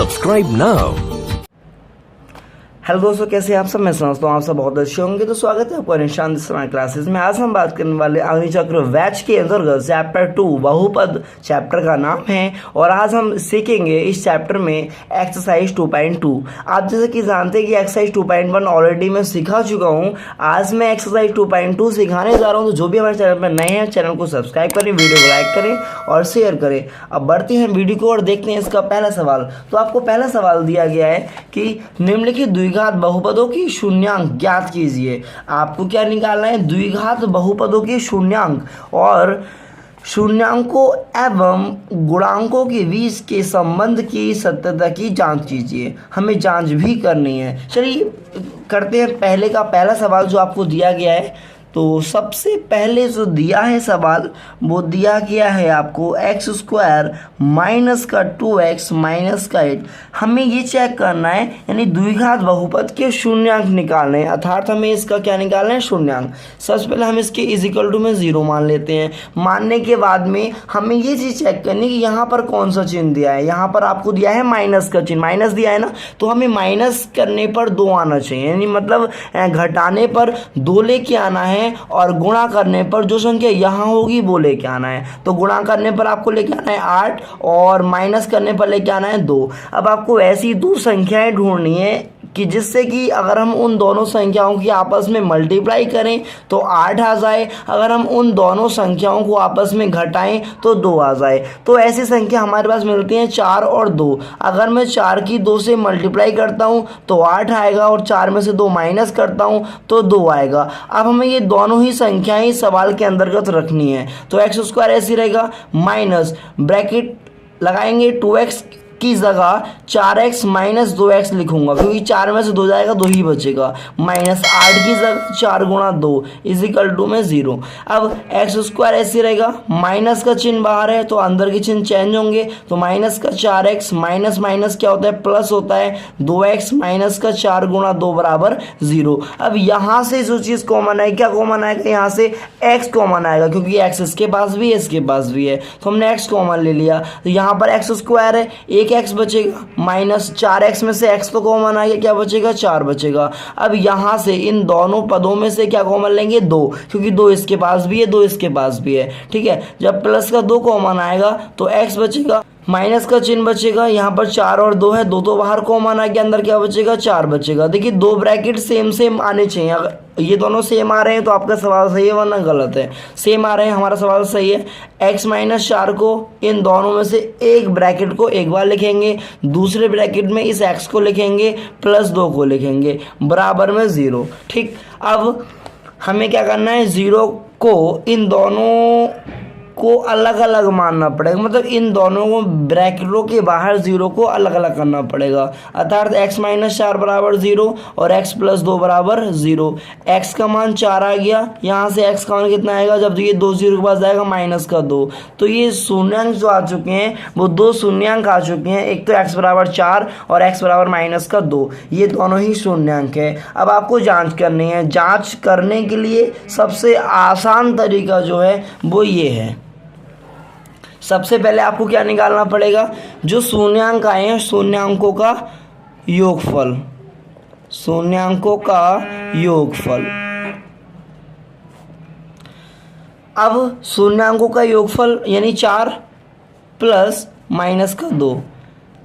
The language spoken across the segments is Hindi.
Subscribe now. हेलो दोस्तों, कैसे हैं आप सब। मैं समझता हूँ आप सब बहुत अच्छे होंगे। तो स्वागत है आपका निशान स्मार्ट क्लासेस में। आज हम बात करने वाले अग्नि चक्र वैच के अंतर्गत चैप्टर 2 बहुपद चैप्टर का नाम है। और आज हम सीखेंगे इस चैप्टर में एक्सरसाइज 2.2। आप जैसे कि जानते हैं कि एक्सरसाइज 2.1 ऑलरेडी मैं सिखा चुका हूँ। आज मैं एक्सरसाइज 2.2 सिखाने जा रहा हूँ। तो जो भी हमारे चैनल पर नए हैं, चैनल को सब्सक्राइब करें, वीडियो को लाइक करें और शेयर करें। अब बढ़ते हैं वीडियो को और देखते हैं इसका पहला सवाल। तो आपको पहला सवाल दिया गया है कि निम्नलिखित द्विघात बहुपदों की शून्यांक ज्ञात कीजिए। आपको क्या निकालना है? द्विघात बहुपदों के शून्यांक और शून्यांकों एवं गुणांकों के बीच के संबंध की सत्यता की जांच कीजिए। हमें जांच भी करनी है। चलिए करते हैं पहले का पहला सवाल जो आपको दिया गया है। तो सबसे पहले जो दिया है सवाल, वो दिया गया है आपको x² माइनस का 2x माइनस का 8। हमें ये चेक करना है, यानी द्विघात बहुपद के शून्यांक निकालने हैं। अर्थात हमें इसका क्या निकालना है? शून्यांक। सबसे पहले हम इसके इजिकल टू में 0 मान लेते हैं। मानने के बाद में हमें ये चीज़ चेक करनी है कि यहाँ पर कौन सा चिन्ह दिया है। यहाँ पर आपको दिया है माइनस का चिन्ह, माइनस दिया है ना, तो हमें माइनस करने पर 2 आना चाहिए। यानी मतलब घटाने पर 2 लेके आना है और गुणा करने पर जो संख्या यहाँ होगी वो लेके आना है। तो गुणा करने पर आपको लेके आना है 8 और माइनस करने पर लेके आना है 2। अब आपको ऐसी 2 संख्याएं ढूंढनी है कि जिससे कि अगर हम उन दोनों संख्याओं की आपस में मल्टीप्लाई करें तो 8 आ जाए, अगर हम उन दोनों संख्याओं को आपस में घटाएं तो 2 आ जाए। तो ऐसी संख्या हमारे पास मिलती हैं 4 और 2। अगर मैं 4 की 2 से मल्टीप्लाई करता हूं तो 8 आएगा और 4 में से 2 माइनस करता हूं तो 2 आएगा। अब हमें ये दोनों ही संख्याएं सवाल के अंतर्गत रखनी है। तो x² ऐसी रहेगा, माइनस ब्रैकेट लगाएंगे 2x की जगह 4x माइनस 2x लिखूंगा, क्योंकि 4 में से 2 जाएगा 2 ही बचेगा। माइनस 8 की जगह 4 गुणा 2 इजिकल टू में 0। अब x² ऐसे रहेगा, माइनस का चिन्ह बाहर है तो अंदर के चिन्ह चेंज होंगे। तो माइनस का 4x माइनस माइनस क्या होता है? प्लस होता है। 2x माइनस का 4 गुणा 2 बराबर 0। अब यहाँ से जो चीज़ कॉमन है, क्या कॉमन आएगा? यहाँ से x कॉमन आएगा, क्योंकि x इसके पास भी है, इसके पास भी है, तो हमने x कॉमन ले लिया। तो यहाँ पर x² है, एक x बचेगा, माइनस 4x में से x तो कॉमन आ गया, क्या बचेगा? 4 बचेगा। अब यहाँ से इन दोनों पदों में से क्या कॉमन लेंगे? 2, क्योंकि 2 इसके पास भी है, 2 इसके पास भी है। ठीक है, जब प्लस का 2 कॉमन आएगा तो x बचेगा, माइनस का चिन्ह बचेगा। यहाँ पर 4 और 2 है, 2 तो बाहर कॉमन आ गया, अंदर क्या बचेगा? 4 बचेगा। देखिए 2 ब्रैकेट सेम सेम आने चाहिए। अगर ये दोनों सेम आ रहे हैं तो आपका सवाल सही है, वरना गलत है। सेम आ रहे हैं, हमारा सवाल सही है। x माइनस 4 को इन दोनों में से एक ब्रैकेट को एक बार लिखेंगे, दूसरे ब्रैकेट में इस x को लिखेंगे, प्लस 2 को लिखेंगे, बराबर में 0। ठीक, अब हमें क्या करना है? 0 को इन दोनों को अलग अलग मानना पड़ेगा, मतलब इन दोनों को ब्रैकेटों के बाहर 0 को अलग अलग करना पड़ेगा। अर्थात x माइनस 4 बराबर 0 और x प्लस 2 बराबर 0। x का मान 4 आ गया, यहाँ से x का मान कितना आएगा? जब ये 2 0 के पास जाएगा माइनस का 2। तो ये शून्यांक जो आ चुके हैं वो 2 शून्यांक आ चुके हैं। एक तो x बराबर 4 और x बराबर माइनस का 2, ये दोनों ही शून्यांक है। अब आपको जाँच करनी है। जाँच करने के लिए सबसे आसान तरीका जो है वो ये है। सबसे पहले आपको क्या निकालना पड़ेगा? जो शून्यांक आए हैं शून्यांकों का योगफल, शून्यांकों का योगफल। अब शून्यांकों का योगफल यानी 4 प्लस माइनस का 2,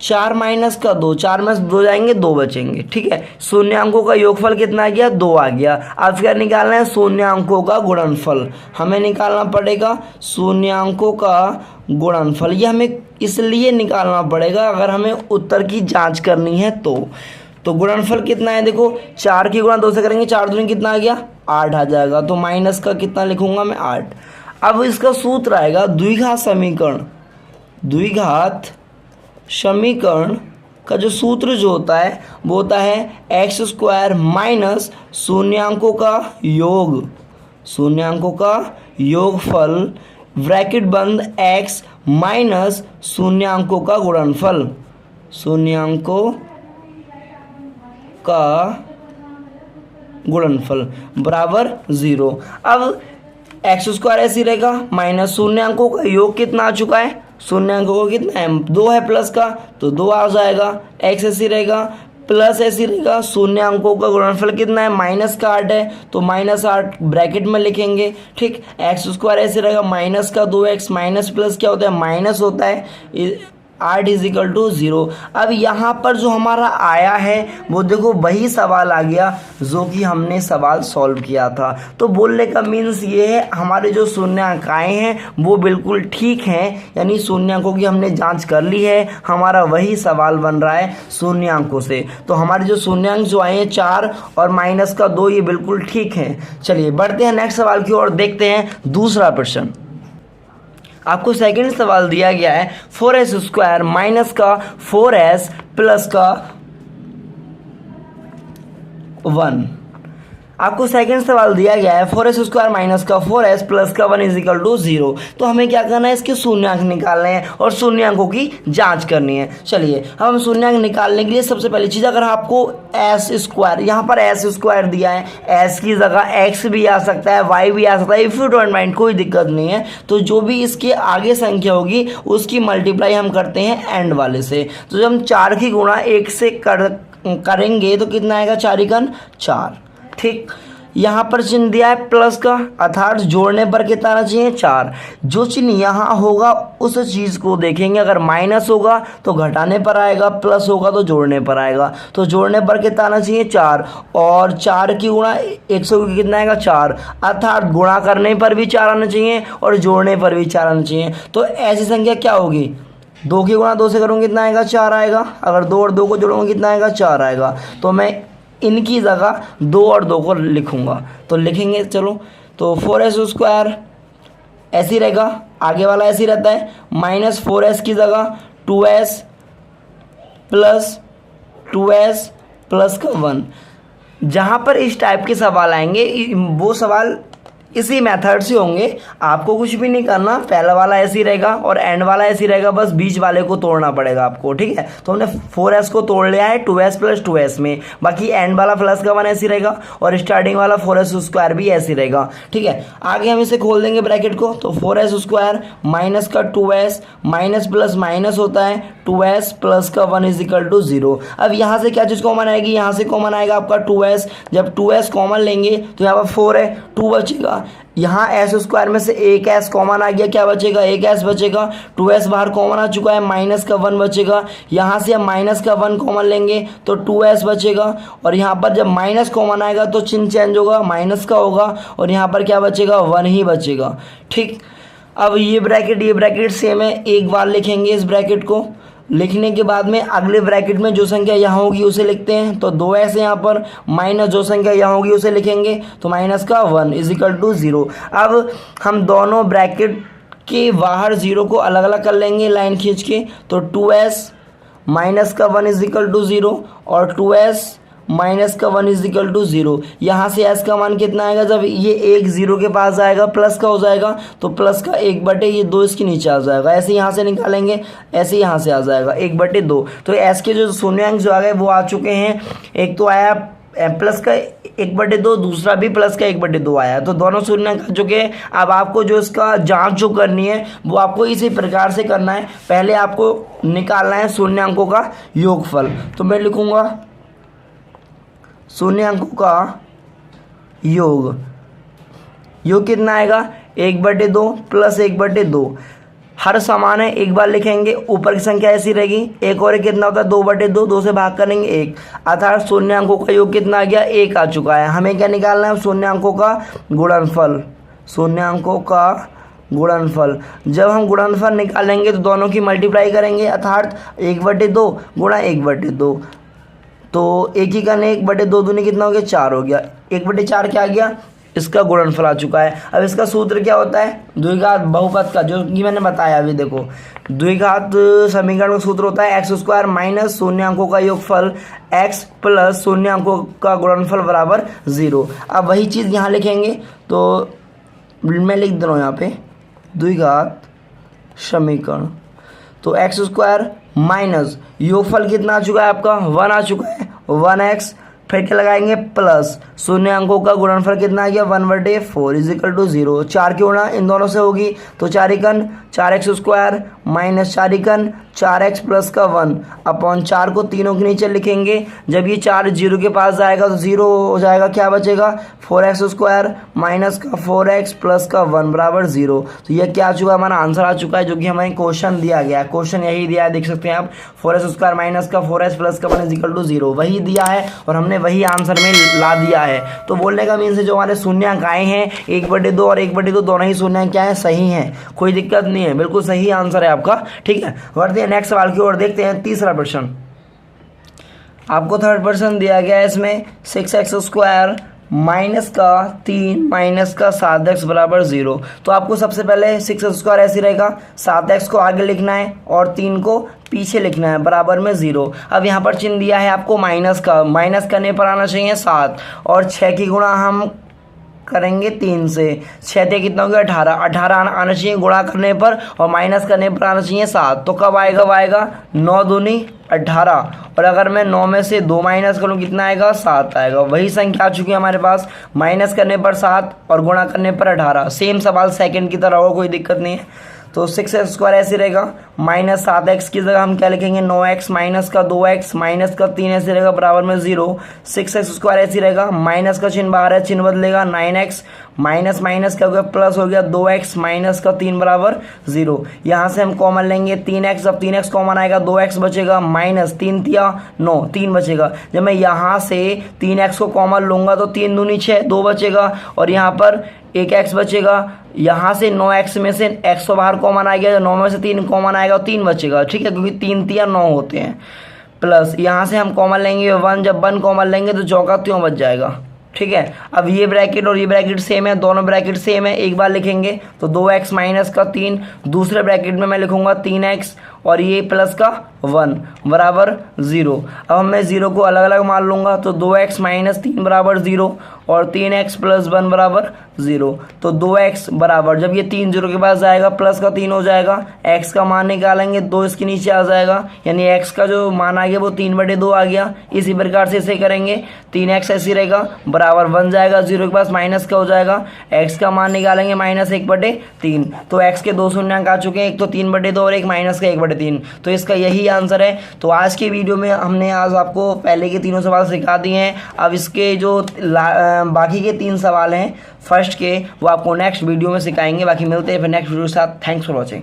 4 माइनस का 2, 4 में से 2 जाएंगे 2 बचेंगे। ठीक है, शून्यांकों का योगफल कितना आ गया? 2 आ गया। अब क्या निकालना है? शून्यांकों का गुणनफल। हमें निकालना पड़ेगा शून्यांकों का गुणनफल। ये हमें इसलिए निकालना पड़ेगा अगर हमें उत्तर की जांच करनी है तो गुणनफल कितना है? देखो 4 की गुणा 2 से करेंगे, 4 दूनी कितना आ गया? 8 आ जाएगा। तो माइनस का कितना लिखूंगा मैं? 8। अब इसका सूत्र आएगा द्विघात समीकरण। द्विघात समीकरण का जो सूत्र जो होता है वो होता है x² माइनस शून्यांकों का योग, शून्यांकों का योगफल, ब्रैकेट बंद x माइनस शून्यांकों का गुणनफल, शून्यांकों का गुणनफल बराबर 0। अब x² ऐसे रहेगा, माइनस शून्यांकों का योग कितना आ चुका है? शून्य अंकों को कितना है, 2 है प्लस का तो 2 आ जाएगा, एक्स ऐसी रहेगा प्लस ऐसी रहेगा, शून्य अंकों का गुणनफल कितना है, -8 है तो -8 ब्रैकेट में लिखेंगे। ठीक, एक्स स्क्वायर ऐसे रहेगा माइनस का 2x, माइनस प्लस क्या होता है, माइनस होता है, 8 = 0। अब यहाँ पर जो हमारा आया है वो देखो वही सवाल आ गया जो कि हमने सवाल सॉल्व किया था। तो बोलने का मीन्स ये है हमारे जो शून्यांक आए हैं वो बिल्कुल ठीक हैं, यानी शून्यांकों की हमने जांच कर ली है, हमारा वही सवाल बन रहा है शून्यांकों से। तो हमारे जो शून्यांक जो आए हैं 4 और -2 ये बिल्कुल ठीक हैं। चलिए बढ़ते हैं नेक्स्ट सवाल की ओर, देखते हैं दूसरा प्रश्न। आपको सेकंड सवाल दिया गया है 4s² माइनस का 4s प्लस का 1। आपको सेकंड सवाल दिया गया है 4s² माइनस का 4s प्लस का 1 = 0। तो हमें क्या करना है, इसके शून्यांक निकालने हैं और शून्यांकों की जांच करनी है। चलिए अब हम शून्यांक निकालने के लिए सबसे पहली चीज़, अगर आपको s², यहाँ पर s² दिया है, s की जगह x भी आ सकता है, y भी आ सकता है, इफ़ यू डोंट माइंड कोई दिक्कत नहीं है। तो जो भी इसके आगे संख्या होगी उसकी मल्टीप्लाई हम करते हैं एंड वाले से। तो जब हम 4 की गुणा 1 से करेंगे तो कितना आएगा, 4 × 4। ठीक, यहाँ पर चिन्ह दिया है प्लस का, अर्थात जोड़ने पर कितना आना चाहिए, 4। जो चिन्ह यहाँ होगा उस चीज़ को देखेंगे, अगर माइनस होगा तो घटाने पर आएगा, प्लस होगा तो जोड़ने पर आएगा। तो जोड़ने पर कितना आना चाहिए, 4, और 4 की गुणा 100 की कितना आएगा, 4, अर्थात गुणा करने पर भी 4 आना चाहिए और जोड़ने पर भी 4 आना चाहिए। तो ऐसी संख्या क्या होगी, 2 की गुणा 2 से करूँगी कितना आएगा, 4 आएगा, अगर 2 और 2 को जोड़ूंगा कितना आएगा, 4 आएगा। तो मैं इनकी जगह 2 और 2 को लिखूंगा, तो लिखेंगे चलो। तो 4s² ऐसी रहेगा, आगे वाला ऐसी रहता है, -4s की जगह 2s प्लस का 1। जहाँ पर इस टाइप के सवाल आएंगे वो सवाल इसी मेथड से होंगे, आपको कुछ भी नहीं करना, पहला वाला ऐसे ही रहेगा और एंड वाला ऐसे ही रहेगा, बस बीच वाले को तोड़ना पड़ेगा आपको। ठीक है, तो हमने 4s को तोड़ लिया है 2s + 2s में, बाकी एंड वाला प्लस का 1 ऐसे रहेगा और स्टार्टिंग वाला 4s² भी ऐसे रहेगा। ठीक है, आगे हम इसे खोल देंगे ब्रैकेट को, तो 4s² माइनस का 2s, माइनस प्लस माइनस होता है, 2s प्लस का 1 = 0। अब यहाँ से क्या चीज़ कॉमन आएगी, यहाँ से कॉमन आएगा आपका 2s। जब 2s कॉमन लेंगे तो यहाँ पर 4 है, 2 बचेगा, यहाँ s² में से एक s कॉमन आ गया, क्या बचेगा, एक s बचेगा, 2s बाहर कॉमन आ चुका है, माइनस का 1 बचेगा, यहाँ से हम माइनस का 1 कॉमन लेंगे तो 2s बचेगा, और यहाँ पर जब माइनस कॉमन आएगा तो चिन्ह चेंज होगा, माइनस का होगा और यहाँ पर क्या बचेगा, 1 ही बचेगा। ठीक, अब ये ब्रैकेट सेम है, एक बार लिखेंगे इस ब्रैकेट को, लिखने के बाद में अगले ब्रैकेट में जो संख्या यहाँ होगी उसे लिखते हैं, तो 2s यहाँ पर, माइनस जो संख्या यहाँ होगी उसे लिखेंगे, तो माइनस का 1 = 0। अब हम दोनों ब्रैकेट के बाहर 0 को अलग अलग कर लेंगे लाइन खींच के, तो 2s माइनस का 1 = 0 और 2s माइनस का 1 = 0। यहाँ से s का मान कितना आएगा, जब ये 1 0 के पास आएगा प्लस का हो जाएगा, तो प्लस का 1/, ये 2 इसके नीचे आ जाएगा, ऐसे यहाँ से निकालेंगे, ऐसे यहाँ से आ जाएगा 1/2। तो s के जो शून्यांक जो आ गए वो आ चुके हैं, एक तो आया प्लस का 1/2, दूसरा भी प्लस का 1/2 आया, तो दोनों शून्यांक आ चुके हैं। अब आपको जो इसका जांच जो करनी है वो आपको इसी प्रकार से करना है, पहले आपको निकालना है शून्यांकों का योगफल। तो मैं लिखूँगा शून्यांकों का योग कितना आएगा, 1/2 प्लस 1/2, हर समान है, एक बार लिखेंगे, ऊपर की संख्या ऐसी रहेगी, एक और एक कितना होता है, 2/2, 2 से भाग करेंगे 1, अर्थात शून्यांकों का योग कितना आ गया, 1 आ चुका है। हमें क्या निकालना है, शून्यांकों का गुणनफल। शून्यांकों का गुणनफल, जब हम गुणनफल निकालेंगे तो दोनों की मल्टीप्लाई करेंगे, अर्थात 1/2 गुणा 1/2, तो 1 ही का 1/2 दूनी कितना हो गया, 4 हो गया, 1/4 क्या आ गया, इसका गुणनफल आ चुका है। अब इसका सूत्र क्या होता है, द्विघात बहुपद का, जो कि मैंने बताया अभी, देखो द्विघात समीकरण का सूत्र होता है x² माइनस शून्यांकों का योगफल x प्लस शून्यांकों का गुणनफल बराबर 0। अब वही चीज़ यहाँ लिखेंगे, तो मैं लिख दे रहा हूँ यहाँ पे द्विघात समीकरण, तो x² माइनस योगफल कितना आ चुका है आपका, 1 आ चुका है, 1x, फिर क्या लगाएंगे प्लस शून्यांकों का गुणनफल कितना आ गया, 1/4 = 0। 4 की गुणा इन दोनों से होगी तो 4 × 4x² माइनस 4 4x प्लस का 1 अपॉन 4 को तीनों के नीचे लिखेंगे। जब ये 4 जीरो के पास जाएगा तो जीरो हो जाएगा, क्या बचेगा 4x स्क्वायर माइनस का 4x प्लस का 1 बराबर 0। तो ये क्या आ चुका है, हमारा आंसर आ चुका है जो कि हमें क्वेश्चन दिया गया है। क्वेश्चन यही दिया है, देख सकते हैं आप 4x स्क्वायर माइनस का 4x प्लस का 1 इज इक्वल टू 0 वही दिया है और हमने वही आंसर में ला दिया है। तो बोलने का मीन से जो हमारे शून्यांक आए हैं 1/2 और 1/2 दोनों ही शून्यांक क्या है, सही हैं, कोई दिक्कत नहीं है, बिल्कुल सही आंसर है आपका। ठीक है, बढ़ते हैं नेक्स्ट सवाल की ओर, देखते हैं तीसरा प्रश्न। आपको थर्ड प्रश्न दिया गया है, इसमें 6x स्क्वायर माइनस का 3 माइनस का 7x बराबर 0। तो आपको सबसे पहले 6x स्क्वायर ऐसे रहेगा, 7x को आगे लिखना है और 3 को पीछे लिखना है बराबर में 0। अब यहाँ पर चिन्ह दिया है आपको माइनस का, माइनस करने पर आना चाहिए 7 और 6 की गुणा हम करेंगे 3 से, 6 से कितना हो गया 18, 18 आना चाहिए गुणा करने पर और माइनस करने पर आना चाहिए 7। तो कब आएगा 9 दूनी 18 और अगर मैं 9 में से 2 माइनस करूँ कितना आएगा 7 आएगा। वही संख्या आ चुकी है हमारे पास, माइनस करने पर 7 और गुणा करने पर 18। सेम सवाल सेकंड की तरह होगा, कोई दिक्कत नहीं है। तो 6x स्क्वायर ऐसे रहेगा, माइनस 7x की जगह हम क्या लिखेंगे 9x माइनस का 2x माइनस का 3 ऐसे रहेगा बराबर में 0। 6x स्क्वायर ऐसे रहेगा, माइनस का चिन्ह बाहर है, चिन्ह बदलेगा 9x माइनस माइनस क्या हो गया प्लस हो गया 2x माइनस का 3 बराबर 0। यहाँ से हम कॉमन लेंगे 3x, अब 3x कॉमन आएगा 2x बचेगा माइनस 3 तिया 9 3 बचेगा। जब मैं यहाँ से 3x को कॉमन लूँगा तो 3 दूनी 6 2 बचेगा और यहाँ पर एक x बचेगा। यहाँ से 9x में से x तो बाहर कॉमन आ गया, 9 में से 3 कॉमन आएगा और 3 बचेगा। ठीक है, क्योंकि 3 तिया 9 होते हैं। प्लस यहाँ से हम कॉमन लेंगे 1, जब 1 कॉमन लेंगे तो चौका त्यों बच जाएगा। ठीक है, अब ये ब्रैकेट और ये ब्रैकेट सेम है, दोनों ब्रैकेट सेम है, एक बार लिखेंगे तो 2x माइनस का 3, दूसरे ब्रैकेट में मैं लिखूंगा 3x और ये प्लस का 1 बराबर 0। अब मैं 0 को अलग अलग मान लूँगा तो 2x माइनस 3 बराबर 0 और 3x प्लस 1 बराबर 0। तो 2x बराबर, जब ये 3 0 के पास जाएगा प्लस का 3 हो जाएगा, x का मान निकालेंगे 2 इसके नीचे आ जाएगा, यानी x का जो मान आ गया वो 3/2 आ गया। इसी प्रकार से इसे करेंगे 3x ऐसे रहेगा बराबर 1 जाएगा, 0 के पास माइनस का हो जाएगा, x का मान निकालेंगे माइनस 1/3। तो x के 2 शून्यांक आ चुके हैं, एक तो 3/2 और एक माइनस का 1/3। तो इसका यही आंसर है। तो आज की वीडियो में हमने आज आपको पहले के तीनों सवाल सिखा दिए हैं। अब इसके जो बाकी के 3 सवाल हैं फर्स्ट के, वो आपको नेक्स्ट वीडियो में सिखाएंगे। बाकी मिलते हैं फिर नेक्स्ट वीडियो के साथ। Thanks for watching.